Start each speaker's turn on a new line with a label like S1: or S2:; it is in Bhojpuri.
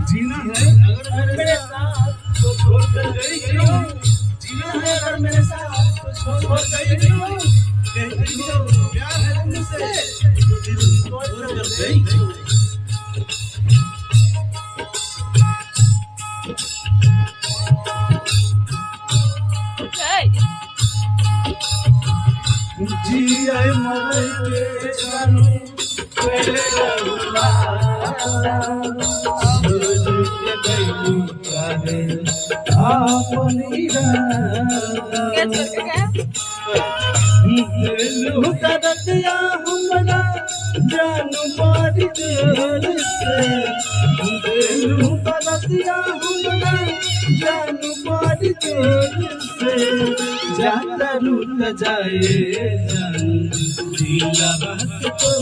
S1: जीना है अगर मेरे साथ तो छोड़ कर गई क्यों? जीना है अगर मेरे साथ तो छोड़ गई क्यों? कहती हो प्यार है तुमसे तो दिल छोड़ कर गई क्यों? जी आए मर के जानू तेरे रहुला सूरज के गई काहे आपनी दिलू का दतिया हमरा जानू मारी दिल से दिलू का दतिया हमरा जानू मारी दिल से जाता रुक जाए जानू दिल बात तो